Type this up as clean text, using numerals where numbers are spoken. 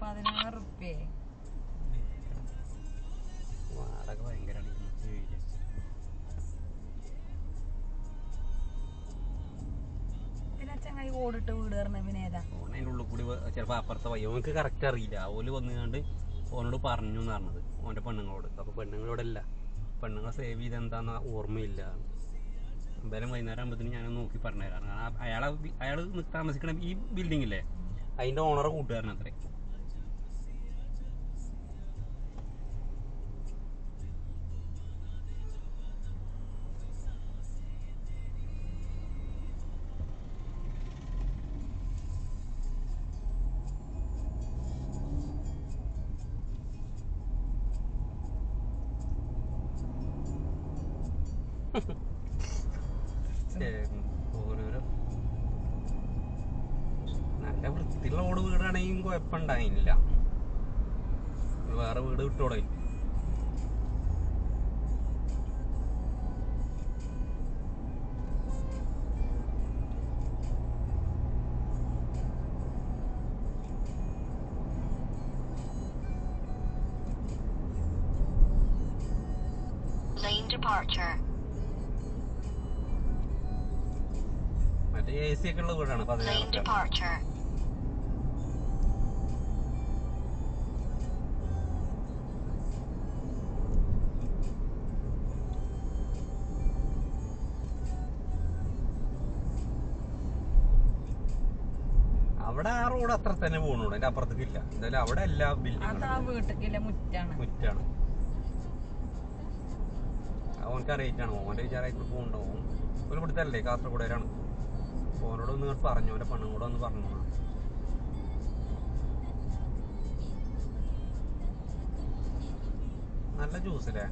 16,000 വാടക ഭയങ്കരമാണ്. പിന്നെ ചങ്ങായി ഓടിട്ട് വീട് കയറുന്ന പിന്നെ ഏതാ ഓൻ അതിൻ്റെ ഉള്ളിൽ കൂടി ചിലപ്പോൾ അപ്പുറത്തെ വയ്യ. ഓനക്ക് കറക്റ്റ് അറിയില്ല. ഓല് വന്നുകൊണ്ട് ഓനോട് പറഞ്ഞു എന്ന് പറഞ്ഞത്, ഓൻ്റെ പെണ്ണുങ്ങളോട്. അപ്പോൾ പെണ്ണുങ്ങളോടല്ല, പെണ്ണുങ്ങളെ സേവ് ചെയ്ത് എന്താണെന്ന് ഓർമ്മയില്ല. എന്തായാലും വൈകുന്നേരം ആകുമ്പോഴത്തേനും ഞാനൊന്ന് നോക്കി പറഞ്ഞുതരാം. കാരണം അയാൾ താമസിക്കണ ഈ ബിൽഡിങ്ങില്ലേ, അതിൻ്റെ ഓണറെ കൂട്ടുകാരൻ അത്രേ. ഓരോരോ നല്ല വൃത്തിയുള്ള ഓട് വീടാണെങ്കിൽ കുഴപ്പമുണ്ടായില്ല. വേറെ വീട് വിട്ടോടെ. മറ്റേ AC ഒക്കെ ഉള്ള വീടാണ്. 16,000. അവിടെ ആ റോഡ് അത്ര തന്നെ പോകണുള്ളൂ, അതിന്റെ അപ്പുറത്തേക്ക് ഇല്ല. എന്തായാലും അവിടെ എല്ലാ ബിൽഡിംഗും മുറ്റാണ്. ഓനക്ക് അറിയിട്ടാണ്, ഓൻ്റെ വിചാരമായിട്ട് പോകുന്നുണ്ടാവും. ഒരു ഇവിടുത്തല്ലേ, കാസർഗോഡേരാണ്. ഓനോട് ഒന്ന് പറഞ്ഞു, ഓൻ്റെ പെണ്ണും ഒന്ന് പറഞ്ഞു. നല്ല ജ്യൂസ് അല്ലേ?